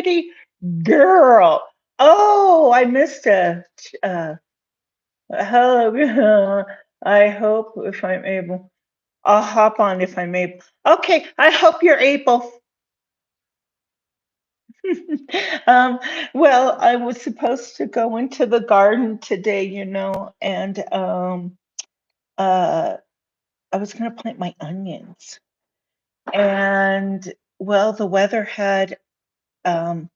Calamity Girl. Oh, I missed hello. I hope if I'm able, I'll hop on if I'm able. Okay, I hope you're able. Um, well, I was supposed to go into the garden today, and uh, I was going to plant my onions. And well, um,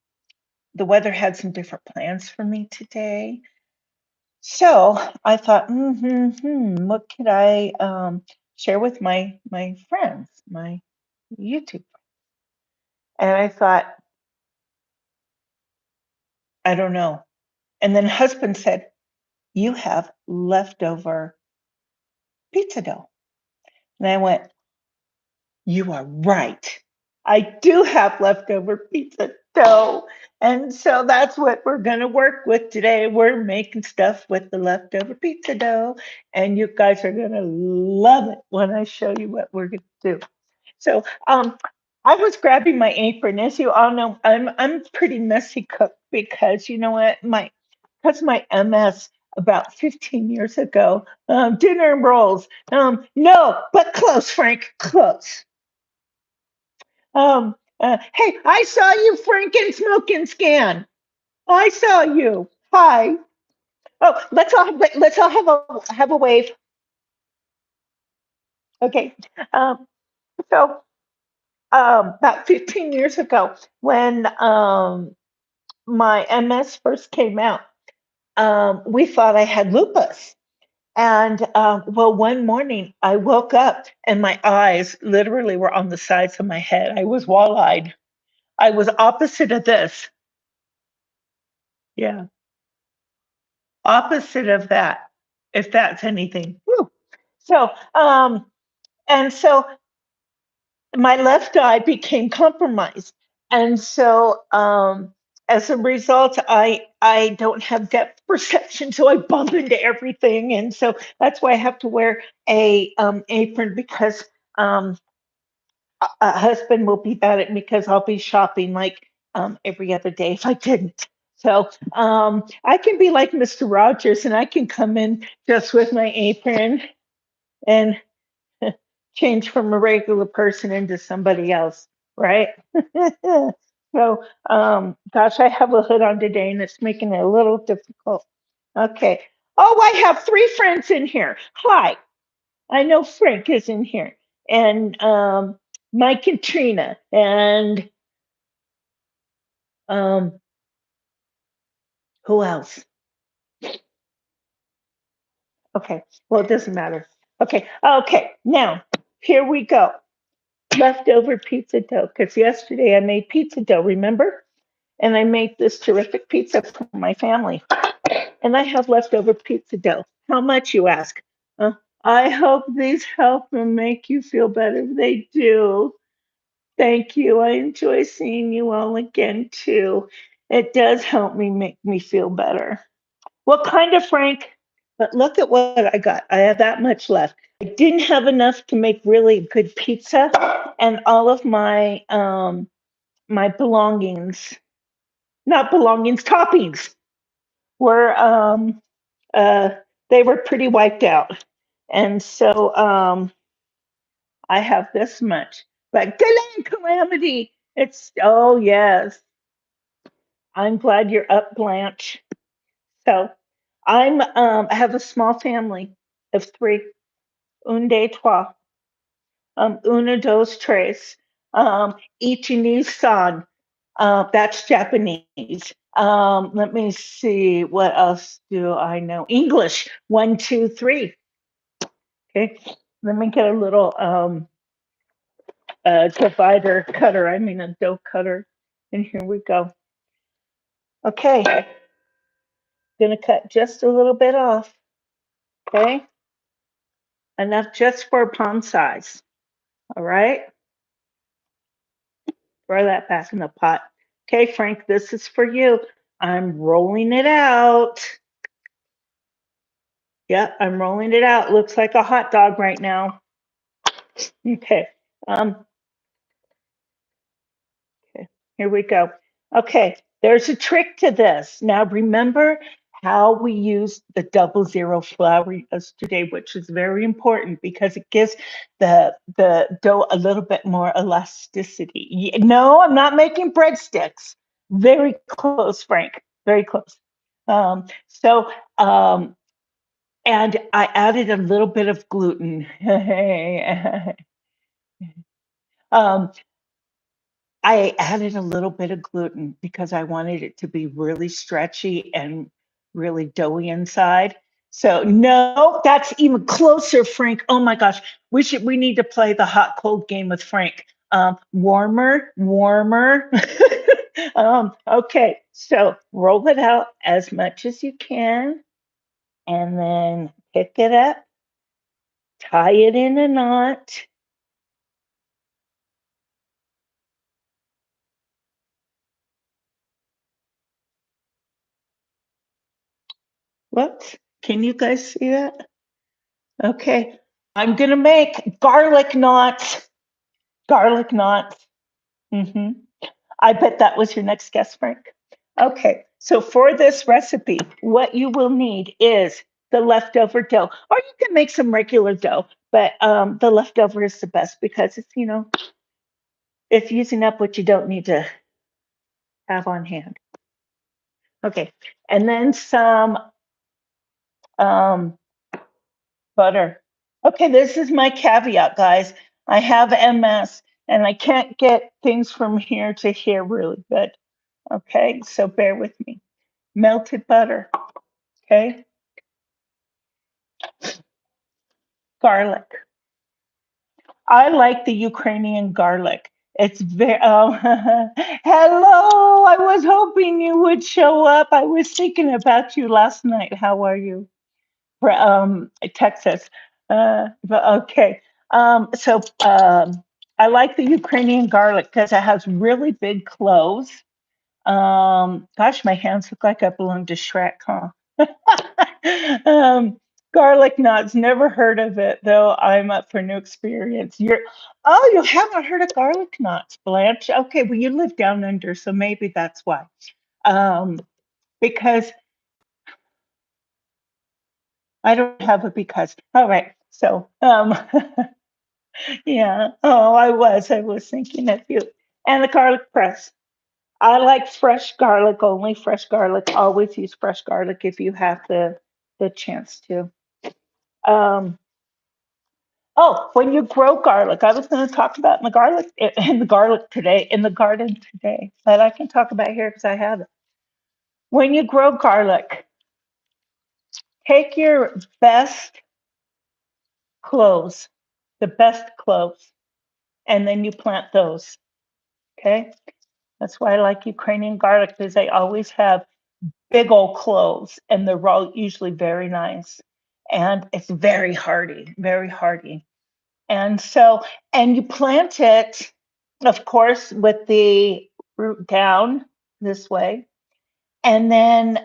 the weather had some different plans for me today. So I thought, what could I share with my friends, my YouTube? And I thought, I don't know. And then husband said, you have leftover pizza dough. And I went, you are right. I do have leftover pizza dough. And so that's what we're going to work with today. We're making stuff with the leftover pizza dough. And you guys are going to love it when I show you what we're going to do. So I was grabbing my apron. As you all know, I'm pretty messy cook because you know what? My MS about 15 years ago, dinner and rolls. No, but close, Frank, close. Hey, I saw you, Franken Smoking Scan. I saw you. Hi. Oh, let's all have a wave. Okay. So about 15 years ago, when my MS first came out, we thought I had lupus. And well, one morning I woke up and my eyes literally were on the sides of my head. I was wall-eyed. I was opposite of this. Yeah. Opposite of that, if that's anything. Woo. So, and so my left eye became compromised. And so, as a result, I don't have depth perception, so I bump into everything, and so that's why I have to wear a apron because um, a husband will be mad at me because I'll be shopping like every other day if I didn't. So I can be like Mr. Rogers and I can come in just with my apron and change from a regular person into somebody else, right? So, gosh, I have a hood on today and it's making it a little difficult. Okay. Oh, I have three friends in here. Hi. I know Frank is in here, and Mike and Trina, and um, who else? Okay, well, it doesn't matter. Okay, now here we go. Leftover pizza dough, because yesterday I made pizza dough, remember? And I made this terrific pizza for my family. And I have leftover pizza dough. How much, you ask? Uh, I hope these help and make you feel better. They do. Thank you. I enjoy seeing you all again too. It does help me make me feel better. What kind of Frank? But look at what I got. I have that much left. I didn't have enough to make really good pizza, and all of my belongings, not belongings, toppings were uh they were pretty wiped out. And so I have this much. But good Calamity. It's oh yes. I'm glad you're up, Blanche. So I have a small family of three. Un, deux, trois. Uno, dos, tres. Ichini san. That's Japanese. Let me see. What else do I know? English. One, two, three. Okay. Let me get a little divider cutter. I mean a dough cutter. And here we go. Okay. Gonna cut just a little bit off. Okay. Enough just for palm size. All right. Throw that back in the pot. Okay, Frank, this is for you. I'm rolling it out. Yep, I'm rolling it out. Looks like a hot dog right now. Okay. Um, okay, here we go. Okay, there's a trick to this. Now remember how we used the 00 flour yesterday, which is very important because it gives the dough a little bit more elasticity. No, I'm not making breadsticks. Very close, Frank. Very close. So and I added a little bit of gluten. um, I added a little bit of gluten because I wanted it to be really stretchy and really doughy inside. So no, that's even closer, Frank. Oh my gosh, we need to play the hot cold game with Frank. Warmer, warmer. Okay, so roll it out as much as you can, and then pick it up, tie it in a knot. Whoops, can you guys see that? Okay, I'm gonna make garlic knots. Garlic knots. hmm I bet that was your next guess, Frank. Okay, so for this recipe, what you will need is the leftover dough, or you can make some regular dough, but the leftover is the best because it's using up what you don't need to have on hand. Okay, and then some um, butter. Okay, this is my caveat, guys. I have MS and I can't get things from here to here really good. Okay, so bear with me. Melted butter, okay? Garlic. I like the Ukrainian garlic. It's very, hello, I was hoping you would show up. I was thinking about you last night. How are you? Texas. But okay. I like the Ukrainian garlic because it has really big cloves. Gosh, my hands look like I belong to Shrek, huh? um, Garlic knots. Never heard of it though. I'm up for new experience. You haven't heard of garlic knots, Blanche? Okay, well you live down under, so maybe that's why. Um, because I don't have a because. All right. So, yeah. Oh, I was thinking of you. And the garlic press. I like fresh garlic, only fresh garlic. Always use fresh garlic if you have the chance to. Um, oh, when you grow garlic, I was going to talk about in the garlic today, in the garden today, but I can talk about here because I have it. When you grow garlic, take your best cloves, the best cloves, and then you plant those. Okay. That's why I like Ukrainian garlic because they always have big old cloves and they're all usually very nice. And it's very hardy, very hardy. And so, and you plant it, of course, with the root down this way. And then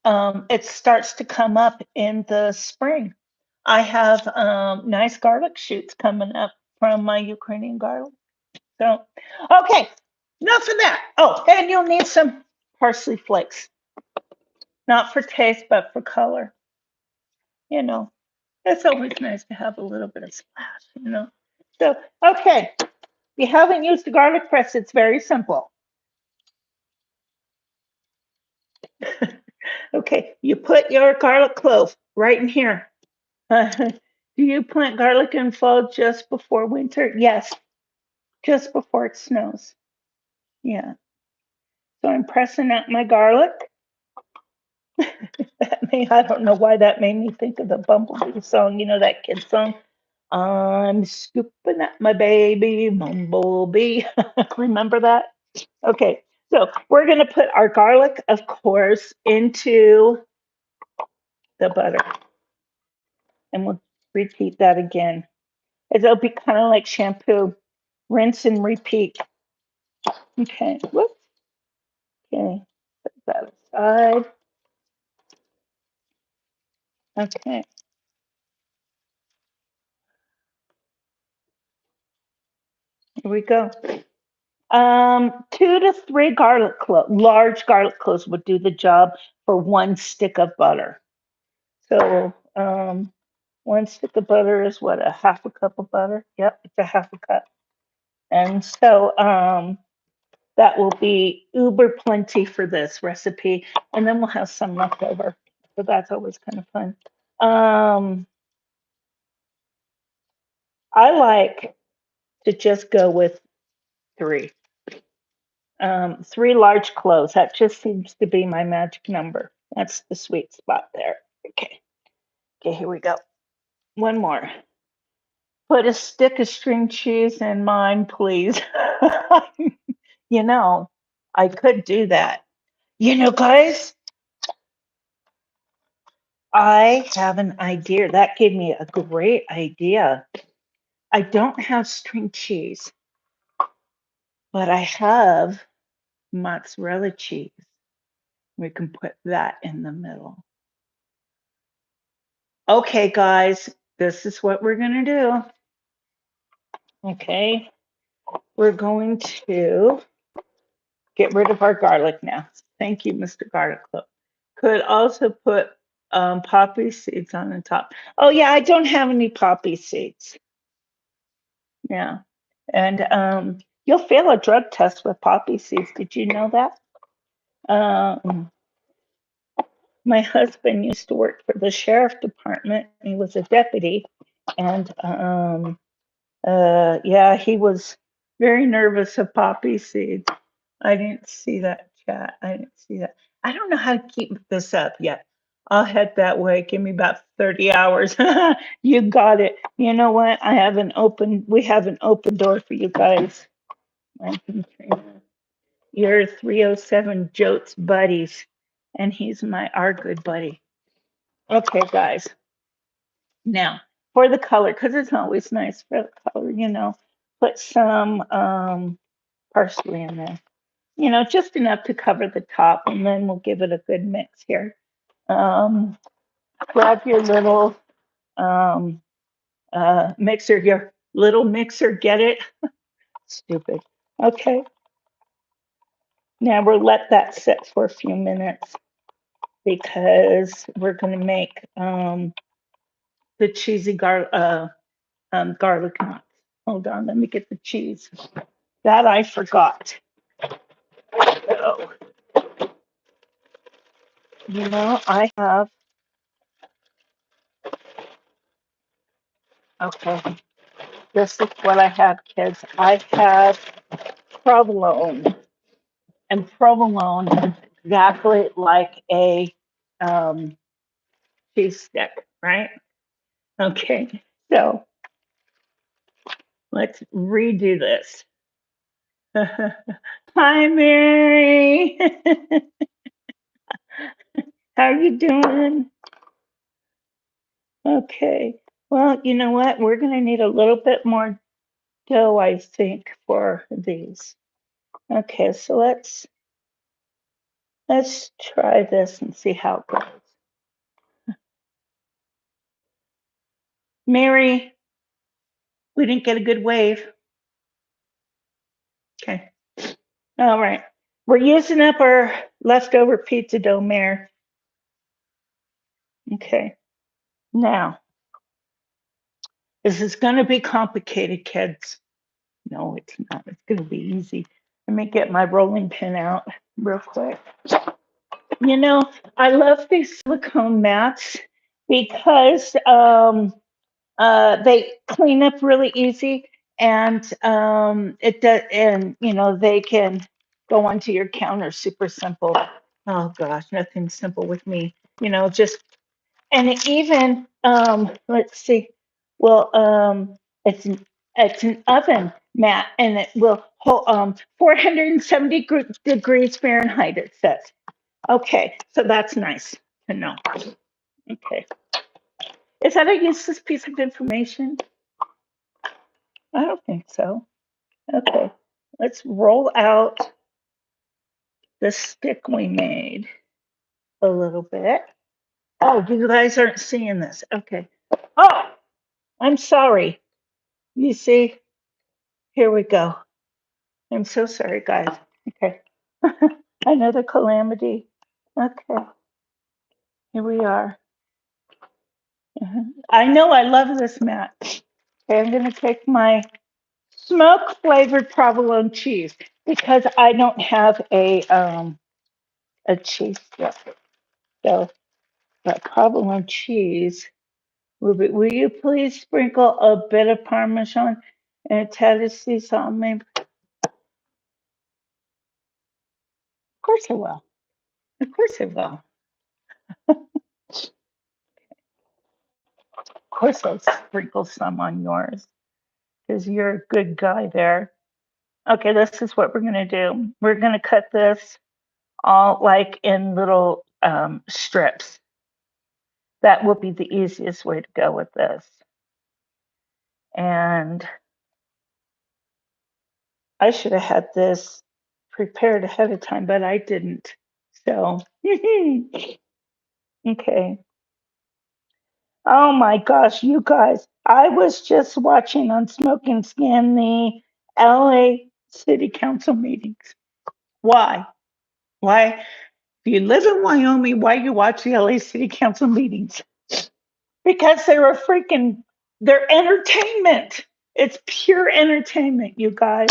it starts to come up in the spring. I have nice garlic shoots coming up from my Ukrainian garlic. So, okay, enough of that. Oh, and you'll need some parsley flakes, not for taste, but for color. You know, it's always nice to have a little bit of splash. So, okay, if you haven't used the garlic press, it's very simple. Okay, you put your garlic clove right in here. Do you plant garlic in fall just before winter? Yes, just before it snows. Yeah. So I'm pressing out my garlic. I don't know why that made me think of the Bumblebee song, that kid song. I'm scooping at my baby Bumblebee. Remember that? Okay, so we're going to put our garlic, of course, into the butter. And we'll repeat that again. It'll be kind of like shampoo. Rinse and repeat. Okay, whoops. Okay, put that aside. Okay, here we go. 2 to 3 garlic cloves, large garlic cloves would do the job for 1 stick of butter. So 1 stick of butter is what, a half a cup of butter? Yep, it's a half a cup. And so that will be uber plenty for this recipe. And then we'll have some left over. So that's always kind of fun. I like to just go with 3. 3 large cloves. That just seems to be my magic number. That's the sweet spot there. Okay. Okay, here we go. One more. Put a stick of string cheese in mine, please. You know, I could do that. Guys, I have an idea. That gave me a great idea. I don't have string cheese, but I have mozzarella cheese. We can put that in the middle. Okay, guys, this is what we're going to do. Okay, we're going to get rid of our garlic now. Thank you, Mr. Garlic Clove. Could also put poppy seeds on the top. Oh, yeah, I don't have any poppy seeds. Yeah. And you'll fail a drug test with poppy seeds. Did you know that? Um, my husband used to work for the sheriff department. He was a deputy. And yeah, he was very nervous of poppy seeds. I didn't see that chat. I didn't see that. I don't know how to keep this up yet. I'll head that way. Give me about 30 hours. You got it. You know what? We have an open door for you guys. I can train You're 307 Jotes buddies, and he's our good buddy. Okay, guys. Now, for the color, because it's always nice for the color, put some parsley in there. Just enough to cover the top, and then we'll give it a good mix here. Grab your little mixer, your little mixer, get it? Stupid. Okay. Now we'll let that sit for a few minutes because we're going to make the cheesy garlic knots. Hold on, let me get the cheese. That I forgot. So, I have, okay, this is what I have, kids. I have provolone, and provolone is exactly like a cheese stick, right? Okay, so let's redo this. Hi, Mary. How you doing? Okay. Well, you know what? We're going to need a little bit more dough, I think, for these. Okay, so let's try this and see how it goes. Mary, we didn't get a good wave. Okay. All right. We're using up our leftover pizza dough, Mary. Okay. Now, this is going to be complicated, kids. No, it's not. It's going to be easy. Let me get my rolling pin out real quick. I love these silicone mats because they clean up really easy, and it does, and they can go onto your counter super simple. Oh gosh, nothing simple with me. Just and it even let's see, well it's an oven mat, and it will hold 470 degrees Fahrenheit. It says. Okay, so that's nice to know. Okay. Is that a useless piece of information? I don't think so. Okay, let's roll out the stick we made a little bit. Oh, you guys aren't seeing this. Okay. Oh, I'm sorry. You see, here we go. I'm so sorry, guys. Okay. Another calamity. Okay, here we are. I know I love this mat. Okay, I'm going to take my smoke flavored provolone cheese because I don't have a cheese yet. So, but provolone cheese. Will you please sprinkle a bit of Parmesan and a tad of sea salt? Maybe. Of course I will. Of course I will. Of course I'll sprinkle some on yours because you're a good guy there. Okay, this is what we're gonna do. We're gonna cut this all like in little strips. That will be the easiest way to go with this. And I should have had this prepared ahead of time, but I didn't. So, okay. Oh my gosh, you guys. I was just watching on Smoke and Scan the LA City Council meetings. Why? Why? If you live in Wyoming, why you watch the LA City Council meetings? Because they're entertainment. It's pure entertainment, you guys.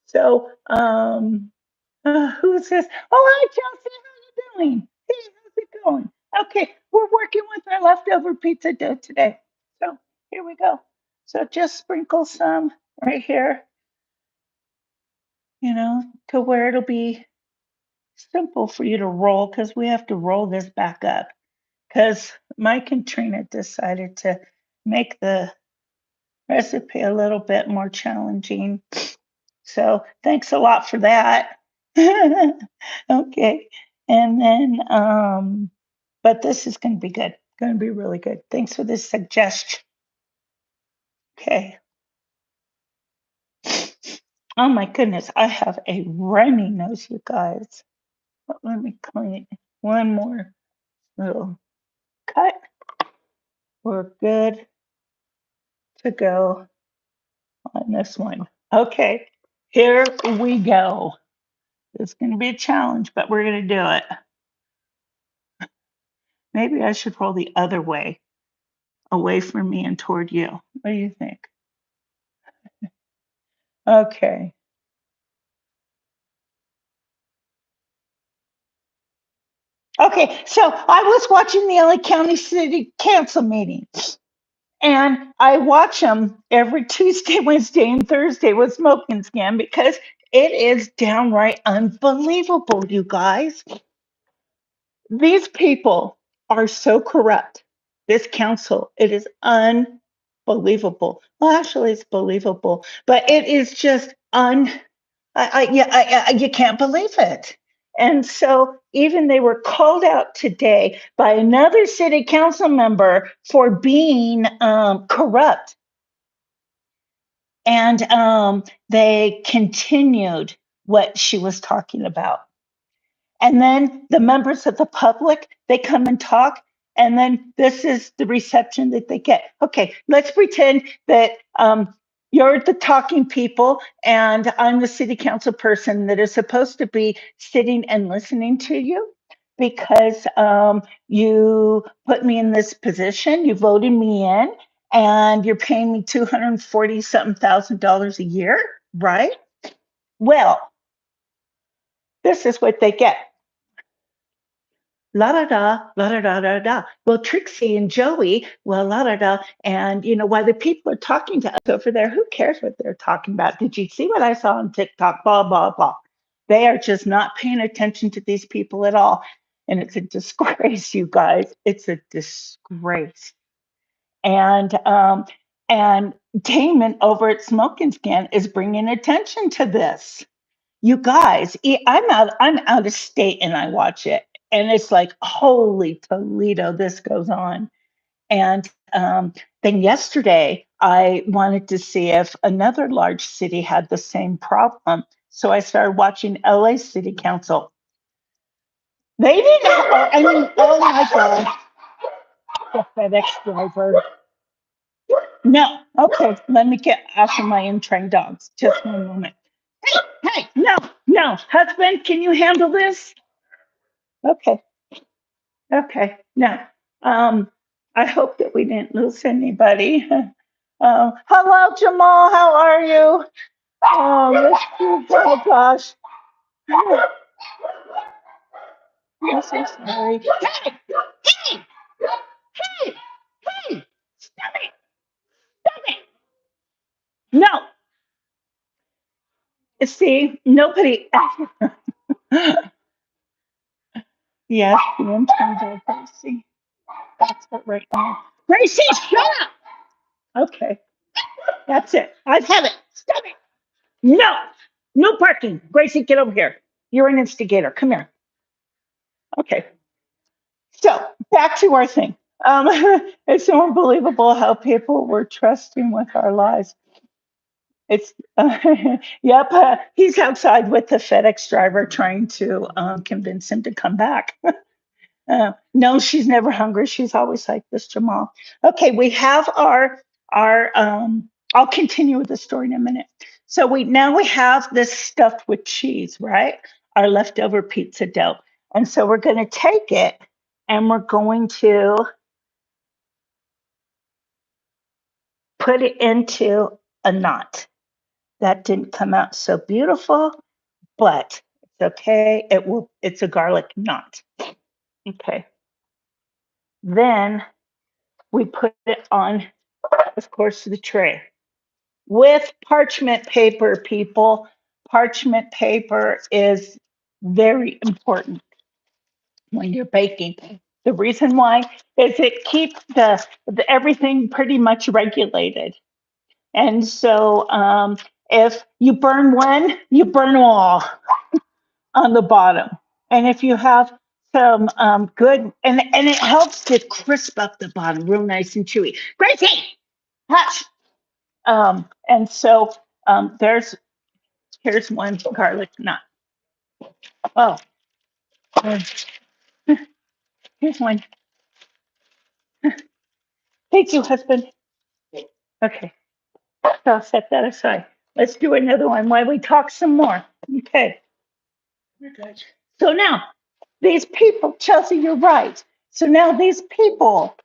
So, who's this? Oh, hi, Chelsea. How you doing? Hey, how's it going? Okay, we're working with our leftover pizza dough today. So here we go. So just sprinkle some right here, to where it'll be simple for you to roll because we have to roll this back up. Because Mike and Trina decided to make the recipe a little bit more challenging. So thanks a lot for that. Okay. And then, but this is going to be good. Going to be really good. Thanks for this suggestion. Okay. Oh my goodness. I have a runny nose, you guys. But let me clean it. One more little cut. We're good to go on this one. Okay. Here we go. It's going to be a challenge, but we're going to do it. Maybe I should roll the other way, away from me and toward you. What do you think? Okay. Okay. So I was watching the LA County City Council meeting, and I watch them every Tuesday, Wednesday, and Thursday with Smoke and Scan because it is downright unbelievable, you guys. These people are so corrupt. This council, it is unbelievable. Well, actually, it's believable, but it is just you can't believe it. And so even they were called out today by another city council member for being corrupt. And they continued what she was talking about. And then the members of the public, they come and talk. And then this is the reception that they get. Okay, let's pretend that you're the talking people and I'm the city council person that is supposed to be sitting and listening to you because you put me in this position, you voted me in, and you're paying me 240 something thousand dollars a year, right? Well, this is what they get. La da da, la da da da da. Well, Trixie and Joey, well, la da da. And while the people are talking to us over there, who cares what they're talking about? Did you see what I saw on TikTok? Blah, blah, blah. They are just not paying attention to these people at all. And it's a disgrace, you guys. It's a disgrace. And Damon over at Smoke and Scan is bringing attention to this. You guys, I'm out of state and I watch it. And it's like, holy Toledo, this goes on. And then yesterday, I wanted to see if another large city had the same problem. So I started watching LA City Council. They didn't, I mean, oh my God, the FedEx driver. No, okay, let me get after my untrained dogs. Just one moment. Hey, no, no. Husband, can you handle this? Okay, okay. No. Um, I hope that we didn't lose anybody. Hello, Jamal. How are you? Oh gosh. I'm so sorry. Hey, hey, hey, hey. Stop it. Stop it. No. See, nobody. Yes, the interns are Gracie. That's it right now. Gracie, shut up. Okay, that's it. I've had it. Stop it. No, no parking. Gracie, get over here. You're an instigator. Come here. Okay. So back to our thing. Um, it's so unbelievable how people were trusting with our lives. It's yep. He's outside with the FedEx driver trying to convince him to come back. No, she's never hungry. She's always like this, Jamal. Okay, we have our. I'll continue with the story in a minute. So we have this stuffed with cheese, right? Our leftover pizza dough, and so we're going to take it and we're going to put it into a knot. That didn't come out so beautiful, but it's okay. It will. It's a garlic knot. Okay. Then we put it on, of course, the tray with parchment paper, people. Parchment paper is very important when you're baking. The reason why is it keeps the everything pretty much regulated. And so if you burn one, you burn all on the bottom. And if you have some good, and it helps to crisp up the bottom real nice and chewy. Gracie, hush. And so there's here's one garlic knot. Oh, um, here's one. Thank you, husband. Okay, so I'll set that aside. Let's do another one while we talk some more. Okay. So now these people, Chelsea, you're right. So now these people,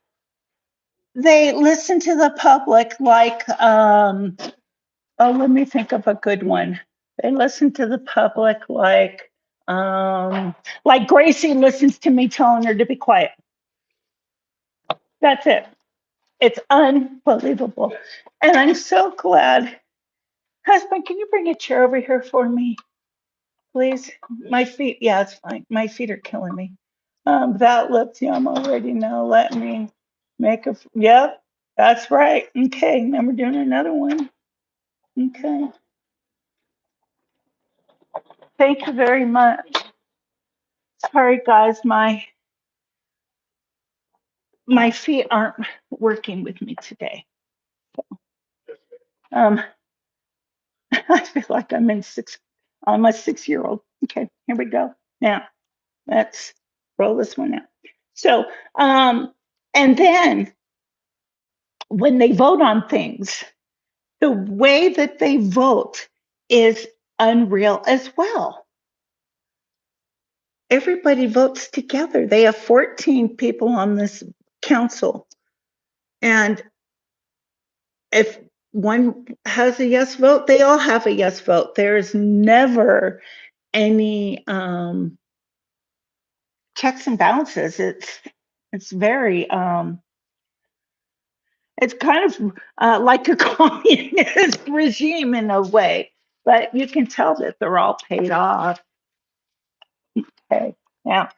they listen to the public like, oh, let me think of a good one. They listen to the public like Gracie listens to me telling her to be quiet. That's it. It's unbelievable. And I'm so glad. Husband, can you bring a chair over here for me, please? My feet, yeah, it's fine. My feet are killing me. That looks yum already. Now let me make yep, that's right. Okay, now we're doing another one. Okay, thank you very much. Sorry, guys, my feet aren't working with me today. Um, I feel like I'm a 6 year old. Okay, here we go. Now, let's roll this one out. So, and then when they vote on things, the way that they vote is unreal as well. Everybody votes together. They have 14 people on this council. And if one has a yes vote, they all have a yes vote. There's never any checks and balances. It's very it's kind of like a communist regime in a way, but you can tell that they're all paid off. Okay, now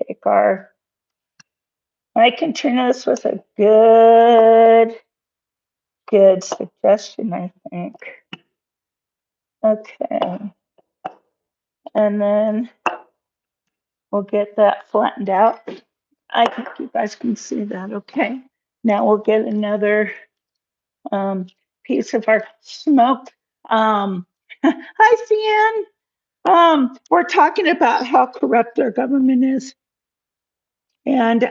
take our. I can turn this with a good suggestion, I think. Okay, and then we'll get that flattened out. I think you guys can see that. Okay, now we'll get another um, piece of our smoked. Hi, Cian. We're talking about how corrupt our government is, and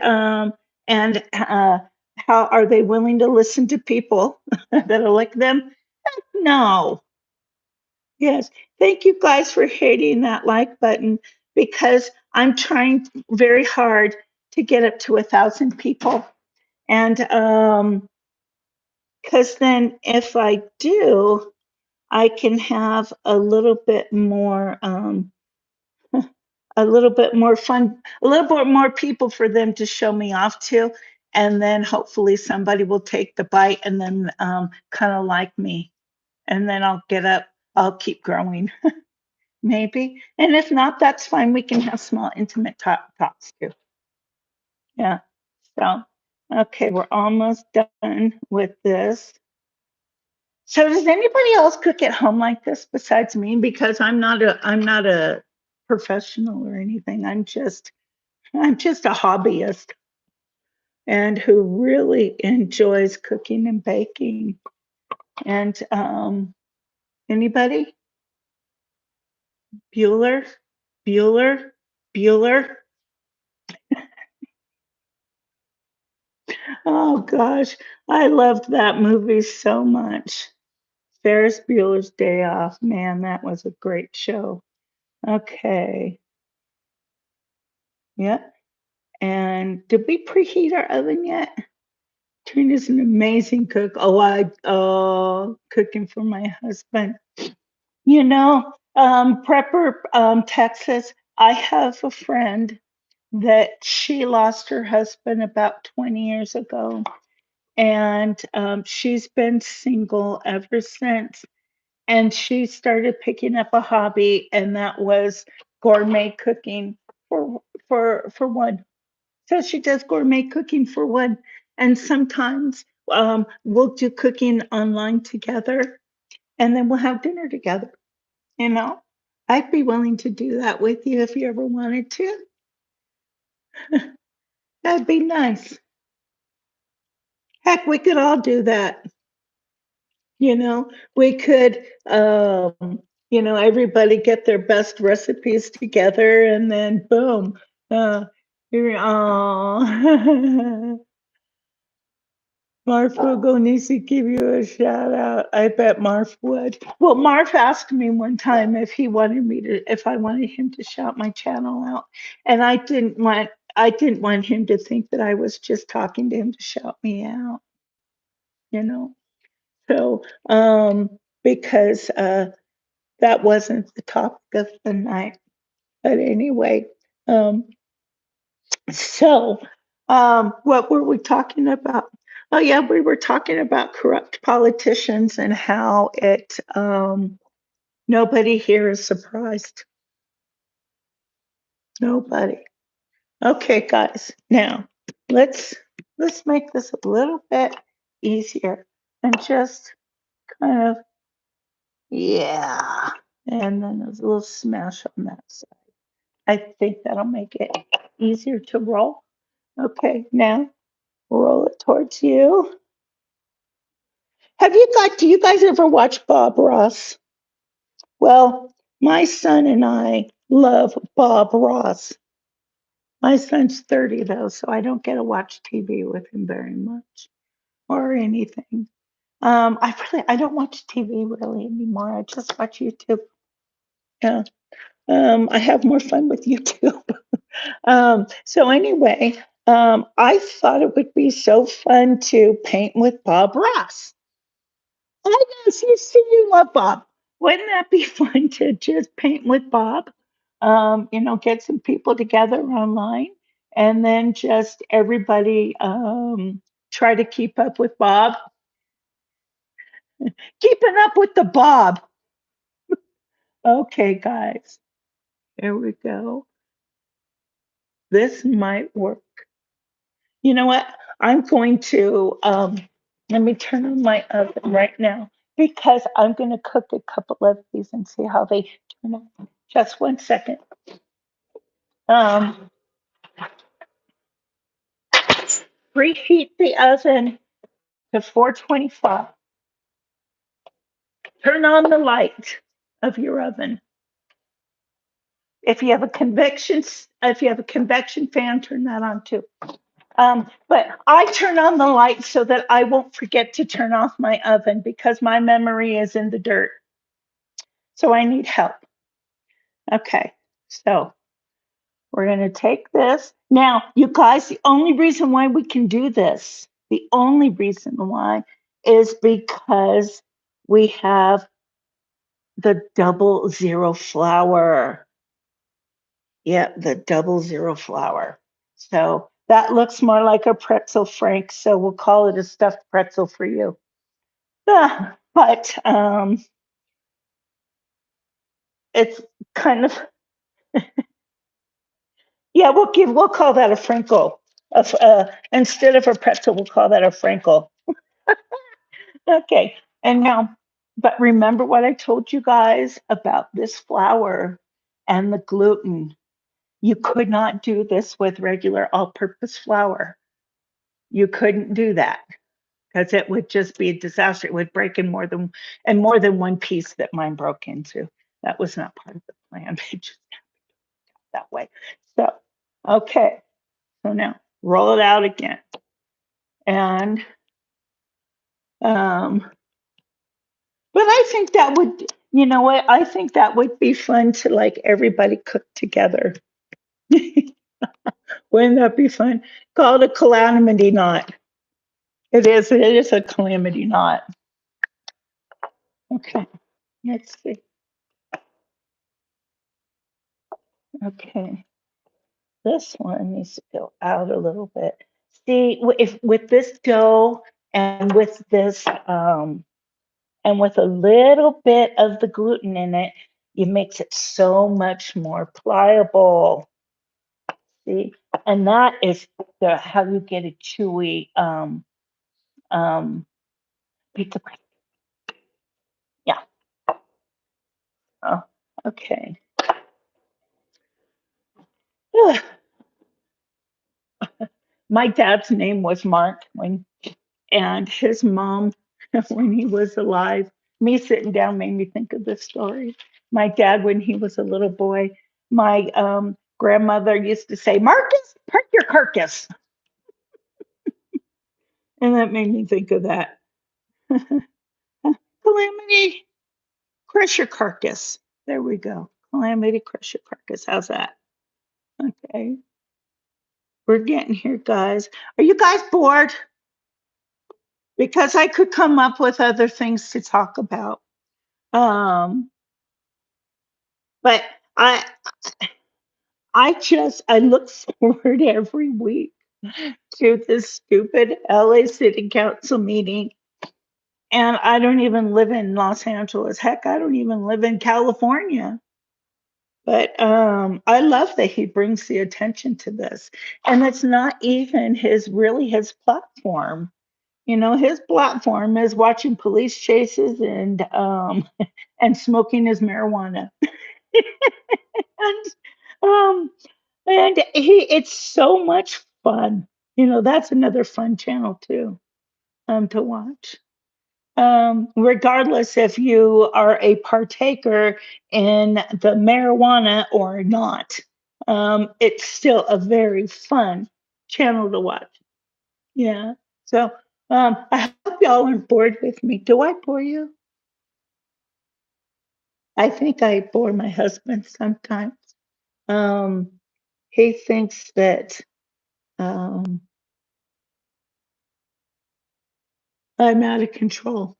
how are they willing to listen to people that elect them? No, Yes. Thank you guys for hitting that like button because I'm trying very hard to get up to 1,000 people. And because then if I do, I can have a little bit more fun, a little bit more people for them to show me off to. And then hopefully somebody will take the bite and then kind of like me. And then I'll get up, I'll keep growing, maybe. And if not, that's fine. We can have small, intimate talks too. Yeah. So, okay, we're almost done with this. So does anybody else cook at home like this besides me? Because I'm not a professional or anything. I'm just a hobbyist and who really enjoys cooking and baking. And anybody? Bueller? Bueller? Bueller? Oh gosh, I loved that movie so much. Ferris Bueller's Day Off. Man, that was a great show. Okay. Yeah. And did we preheat our oven yet? Trina's an amazing cook. Cooking for my husband. Prepper, Texas. I have a friend that she lost her husband about 20 years ago, and she's been single ever since. And she started picking up a hobby, and that was gourmet cooking for one. So she does gourmet cooking for one. And sometimes we'll do cooking online together and then we'll have dinner together. You know, I'd be willing to do that with you if you ever wanted to. That'd be nice. Heck, we could all do that. We could, everybody get their best recipes together and then boom. Oh, Marv Fugo needs to give you a shout out. I bet Marv would. Well, Marv asked me one time if I wanted him to shout my channel out, and I didn't want him to think that I was just talking to him to shout me out, you know. So, because that wasn't the topic of the night. But anyway, um, So, what were we talking about? Oh, yeah, we were talking about corrupt politicians and how nobody here is surprised. Nobody. Okay, guys. Now, let's let's make this a little bit easier and just kind of, yeah. And then there's a little smash on that side. I think that'll make it easier to roll. Okay, now roll it towards you. Do you guys ever watch Bob Ross? Well, my son and I love Bob Ross. My son's 30 though, so I don't get to watch TV with him very much or anything. I don't watch TV really anymore. I just watch YouTube. Yeah. I have more fun with YouTube. So anyway, I thought it would be so fun to paint with Bob Ross. Oh, yes, you love Bob. Wouldn't that be fun to just paint with Bob? Get some people together online and then just everybody try to keep up with Bob. Keeping up with the Bob. Okay, guys, here we go. This might work. You know what? I'm going to let me turn on my oven right now because I'm going to cook a couple of these and see how they turn out. Just 1 second. Um, Preheat the oven to 425. Turn on the light of your oven. If you have a convection fan, turn that on too. But I turn on the light so that I won't forget to turn off my oven because my memory is in the dirt. So I need help. Okay. So we're going to take this. Now, you guys, the only reason why we can do this, the only reason why is because we have the 00 flour. Yeah, the 00 flour. So that looks more like a pretzel, Frank. So we'll call it a stuffed pretzel for you. But it's kind of, yeah, we'll call that a Frankel. Instead of a pretzel, we'll call that a Frankel. Okay. And now, but remember what I told you guys about this flour and the gluten. You could not do this with regular all-purpose flour. You couldn't do that because it would just be a disaster. It would break in more than one piece that mine broke into. That was not part of the plan. It just that way. So, okay. So now roll it out again. And um, but I think that would, you know what? I think that would be fun to like everybody cook together. Wouldn't that be fun? Call it a calamity knot. It is a calamity knot. Okay. Let's see. Okay. This one needs to go out a little bit. See, if with this dough and with this and with a little bit of the gluten in it, it makes it so much more pliable. See, and that is the how you get a chewy um pizza crust. Yeah. Oh, okay. My dad's name was Mark and his mom, when he was alive, me sitting down made me think of this story. My dad, when he was a little boy, my grandmother used to say, Marcus, park your carcass. And that made me think of that. Calamity, crush your carcass. There we go. Calamity, crush your carcass. How's that? Okay. We're getting here, guys. Are you guys bored? Because I could come up with other things to talk about. Um, but I I look forward every week to this stupid LA City Council meeting. And I don't even live in Los Angeles. Heck, I don't even live in California. But I love that he brings the attention to this. And it's not even his platform. You know, his platform is watching police chases and smoking his marijuana. And um it's so much fun. You know, that's another fun channel too, to watch. Regardless if you are a partaker in the marijuana or not, it's still a very fun channel to watch. Yeah. So I hope y'all aren't bored with me. Do I bore you? I think I bore my husband sometimes. Um, he thinks that um, I'm out of control.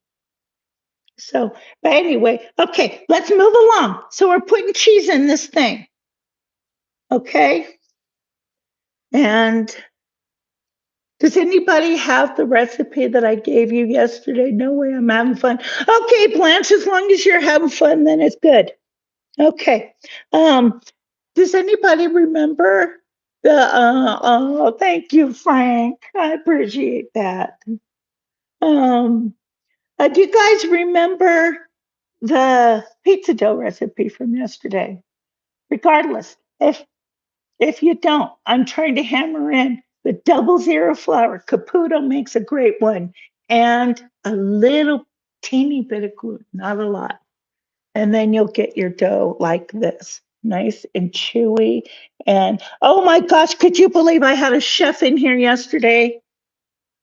So, but anyway, okay, let's move along. So we're putting cheese in this thing, okay? And does anybody have the recipe that I gave you yesterday? No way, I'm having fun. Okay, Blanche, as long as you're having fun, then it's good. Okay. Um, does anybody remember oh, thank you, Frank. I appreciate that. Um, do you guys remember the pizza dough recipe from yesterday? Regardless, if you don't, I'm trying to hammer in the 00 flour. Caputo makes a great one, and a little teeny bit of gluten, not a lot. And then you'll get your dough like this, nice and chewy. And oh my gosh, could you believe I had a chef in here yesterday?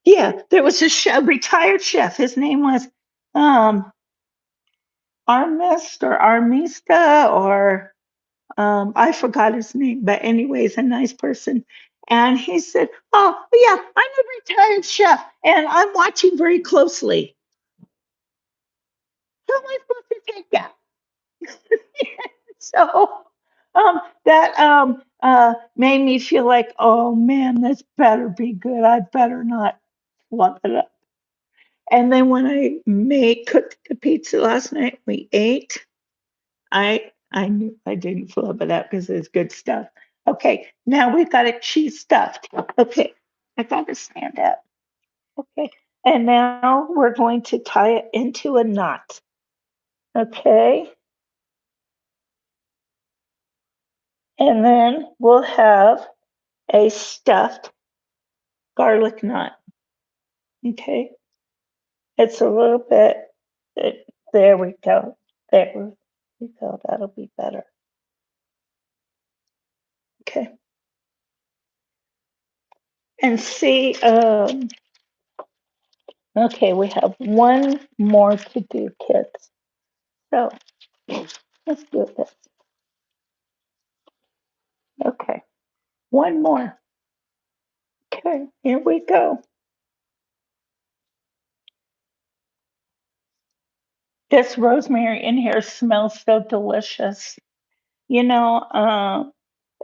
Yeah, there was a retired chef. His name was um, Armist or Armista or I forgot his name, but anyways, a nice person. And he said, "Oh, yeah, I'm a retired chef and I'm watching very closely." How am I supposed to take that? So that made me feel like, oh man, this better be good. I better not flub it up. And then when I made cooked the pizza last night, we ate. I knew I didn't flub it up because it's good stuff. Okay, now we got it cheese stuffed. Okay, I got to stand up. Okay, and now we're going to tie it into a knot. Okay, and then we'll have a stuffed garlic knot. Okay, it's a little bit. There we go. There we go. That'll be better. Okay, and see. Okay, we have one more to do, kids. So let's do this. Okay, one more. Okay, here we go. This rosemary in here smells so delicious. You know,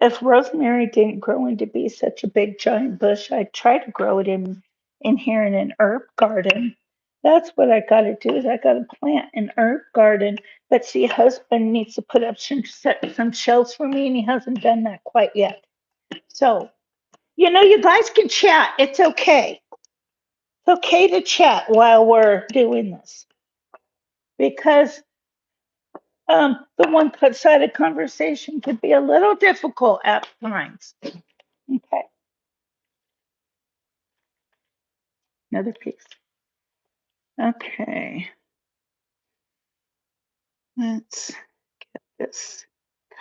if rosemary didn't grow into be such a big giant bush, I'd try to grow it in here in an herb garden. That's what I got to do is I got to plant an herb garden. But see, husband needs to put up some shelves for me, and he hasn't done that quite yet. So you guys can chat. It's okay. It's okay to chat while we're doing this because the one-sided conversation could be a little difficult at times. Okay, another piece. Okay, let's get this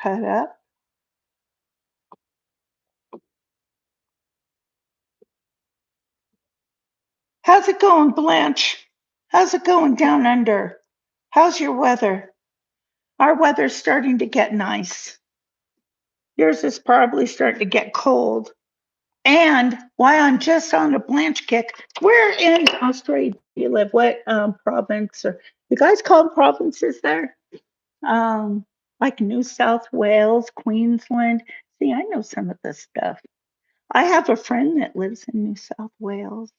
cut up. How's it going, Blanche? How's it going down under? How's your weather? Our weather's starting to get nice. Yours is probably starting to get cold. And why I'm just on a Blanche kick, where in Australia do you live? What province or you guys call them provinces there? Um, like New South Wales, Queensland. See, I know some of this stuff. I have a friend that lives in New South Wales.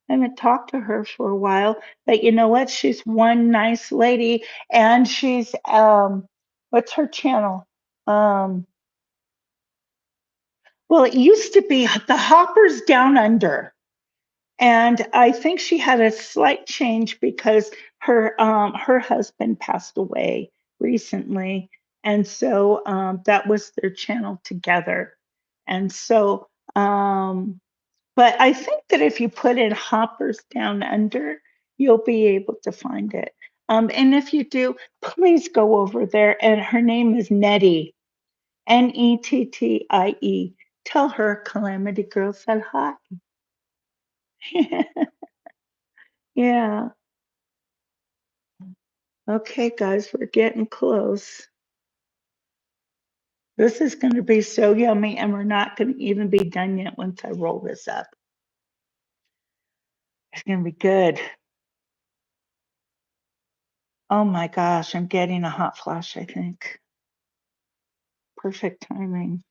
I haven't talked to her for a while, but you know what? She's one nice lady, and she's what's her channel? Um, well, it used to be the Hoppers Down Under. And I think she had a slight change because her husband passed away recently, and so that was their channel together. And so, but I think that if you put in Hoppers Down Under, you'll be able to find it. And if you do, please go over there. And her name is Nettie, Nettie. Tell her Calamity Girl said hi. Yeah. Okay, guys, we're getting close. This is going to be so yummy, and we're not going to even be done yet once I roll this up. It's going to be good. Oh my gosh, I'm getting a hot flash, I think. Perfect timing.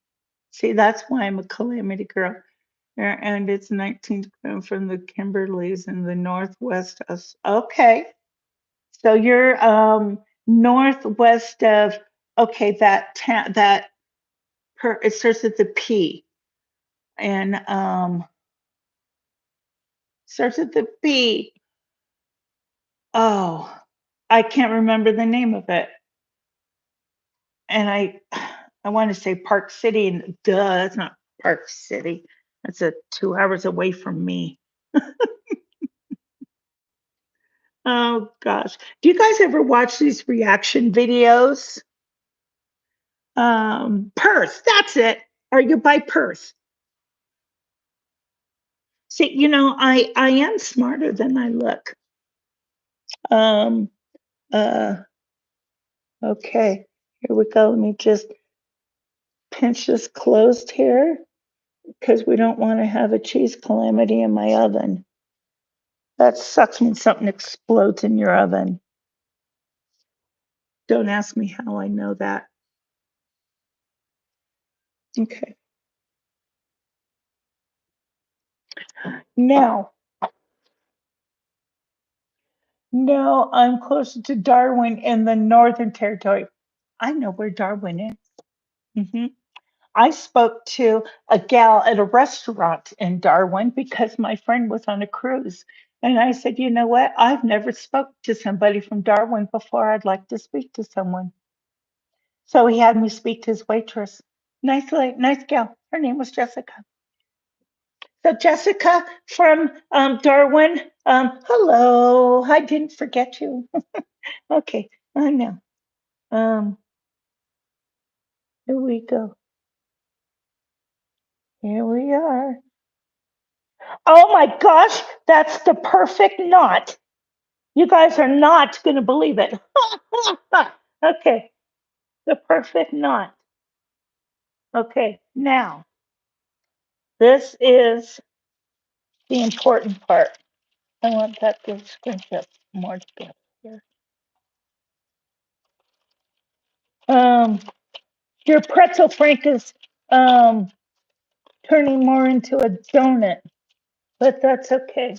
See, that's why I'm a calamity girl. And it's 19 from the Kimberleys in the northwest. Okay. So you're northwest of, okay, that it starts with the P. And starts with the B. Oh, I can't remember the name of it. And I want to say Park City, and duh, that's not Park City. That's 2 hours away from me. Oh gosh. Do you guys ever watch these reaction videos? Perth, that's it. Are you by Perth? See, I am smarter than I look. Um, uh, Okay, here we go. Let me just pinch this closed here because we don't want to have a cheese calamity in my oven. That sucks when something explodes in your oven. Don't ask me how I know that. Okay. Now, no, I'm closer to Darwin in the Northern Territory. I know where Darwin is. I spoke to a gal at a restaurant in Darwin because my friend was on a cruise. And I said, you know what? I've never spoke to somebody from Darwin before. I'd like to speak to someone. So he had me speak to his waitress. Nice gal. Her name was Jessica. So Jessica from Darwin, hello. I didn't forget you. Okay, I know. Um, here we go. Here we are. Oh my gosh, that's the perfect knot. You guys are not going to believe it. Okay, the perfect knot. Okay, now this is the important part. I want that to scrunch up more together here. Um, your pretzel frank is um, turning more into a donut, but that's okay.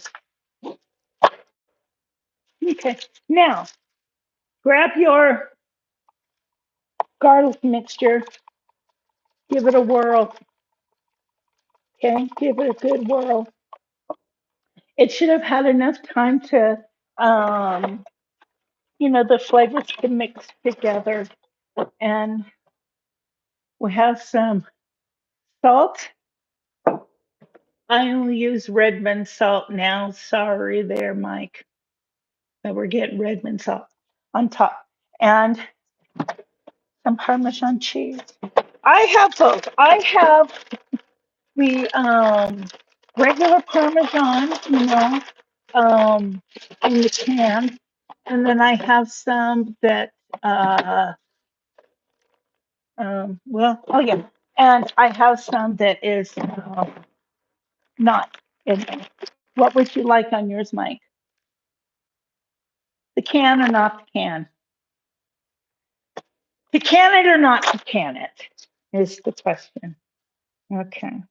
Okay, now grab your garlic mixture, give it a whirl. Okay, give it a good whirl. It should have had enough time to, um, the flavors to mix together. And we have some salt. I only use Redmond salt now. Sorry there, Mike. But we're getting Redmond salt on top. And some Parmesan cheese. I have both. I have the regular Parmesan, um, in the can. And then I have some that, uh, oh yeah. And I have some that is not in there. What would you like on yours, Mike? The can or not the can? To can it or not to can it is the question. Okay,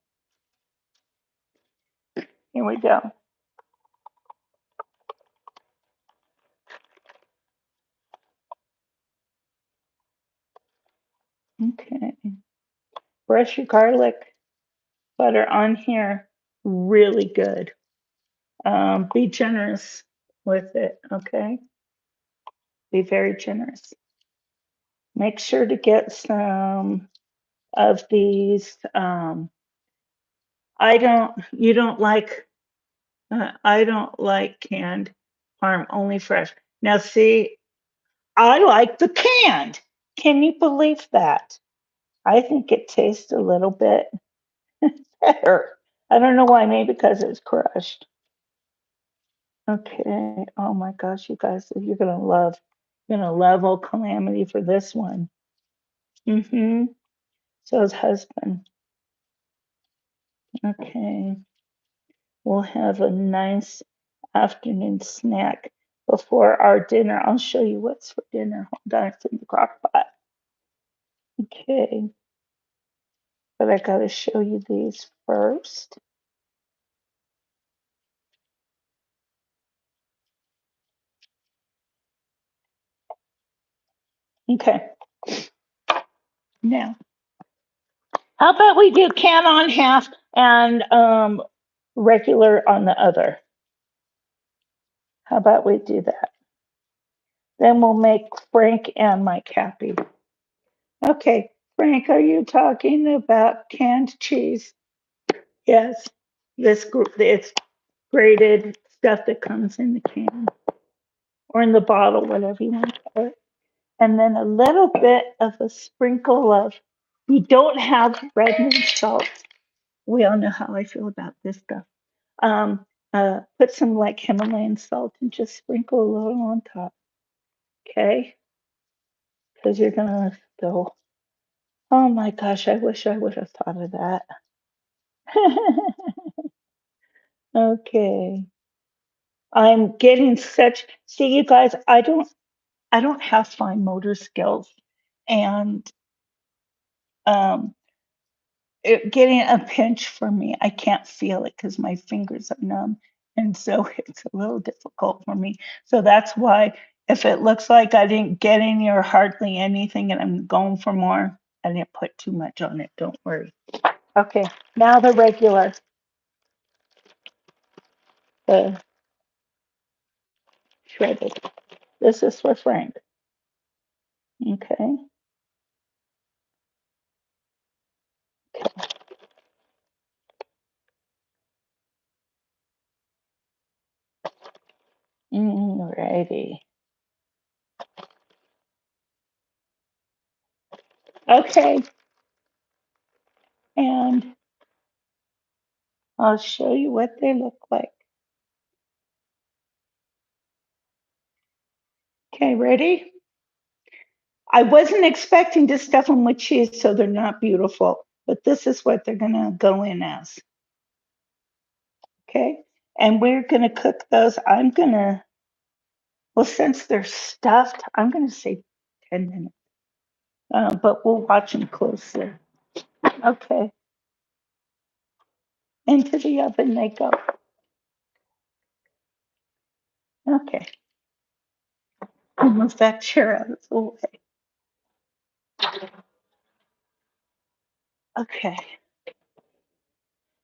here we go. Okay, brush your garlic butter on here really good. Be generous with it, okay? Be very generous. Make sure to get some of these. You don't like, I don't like canned parm, only fresh. Now, see, I like the canned. Can you believe that? I think it tastes a little bit better. I don't know why, maybe because it's crushed. Okay. Oh my gosh, you guys, you're gonna love old Calamity for this one. Mm-hmm. So his husband. Okay. We'll have a nice afternoon snack before our dinner. I'll show you what's for dinner. Hold on, it's in the crock pot. Okay. But I gotta show you these first. Okay. Now, how about we do can on half and regular on the other? How about we do that? Then we'll make Frank and Mike happy. Okay, Frank, are you talking about canned cheese? Yes. This group, it's grated stuff that comes in the can or in the bottle, whatever you want to call it. And then a little bit of a sprinkle of, we don't have Redmond salt. We all know how I feel about this stuff. Put some like Himalayan salt and just sprinkle a little on top. Okay. because you're gonna go, oh my gosh, I wish I would have thought of that. Okay. I'm getting such, see you guys, I don't have fine motor skills. And um getting a pinch for me, I can't feel it because my fingers are numb. And so it's a little difficult for me. So that's why if it looks like I didn't get any or hardly anything and I'm going for more, I didn't put too much on it. Don't worry. Okay, now the regular, the shredded. This is for Frank. Okay. Righty. Okay, and I'll show you what they look like. Okay, ready? I wasn't expecting to stuff them with cheese, so they're not beautiful, but this is what they're gonna go in as. Okay, and we're gonna cook those. Well, since they're stuffed, I'm gonna say 10 minutes, but we'll watch them closely. Okay, into the oven they go. Okay, I'll move that chair out of the way. Okay.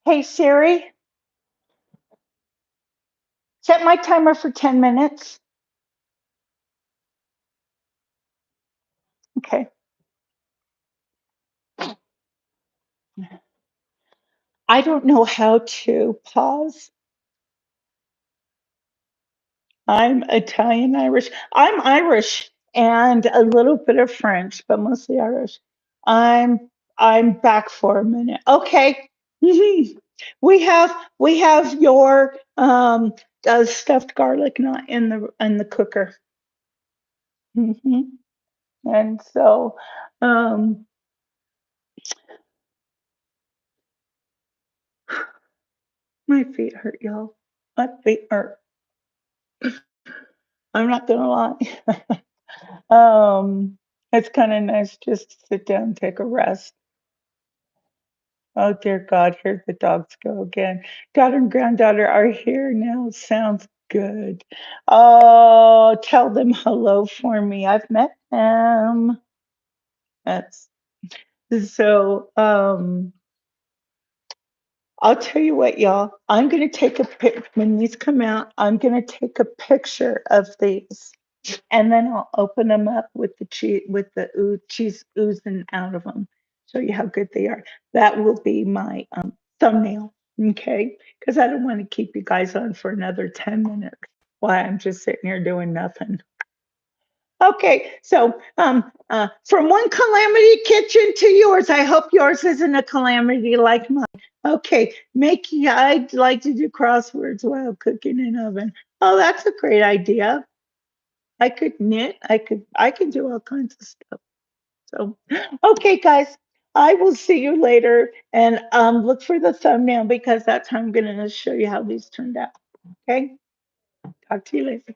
Hey Siri, set my timer for 10 minutes. Okay. I don't know how to pause. I'm Italian Irish. I'm Irish and a little bit of French, but mostly Irish. I'm I'm back for a minute. Okay. We have your stuffed garlic not in the cooker. hmm And so um my feet hurt, y'all. My feet hurt. I'm not gonna lie. It's kind of nice just to sit down and take a rest. Oh, dear God, here the dogs go again. Daughter and granddaughter are here now. Sounds good. Oh, tell them hello for me. I've met them. That's so. I'll tell you what, y'all. I'm gonna take a pic when these come out. I'm gonna take a picture of these, and then I'll open them up with the cheese, with the cheese oozing out of them. Show you how good they are. That will be my thumbnail, okay? Because I don't want to keep you guys on for another 10 minutes while I'm just sitting here doing nothing. Okay, so from one calamity kitchen to yours. I hope yours isn't a calamity like mine. Okay, I'd like to do crosswords while cooking in oven. Oh, that's a great idea. I could knit. I could do all kinds of stuff. So, okay, guys, I will see you later, and look for the thumbnail because that's how I'm going to show you how these turned out. Okay, talk to you later.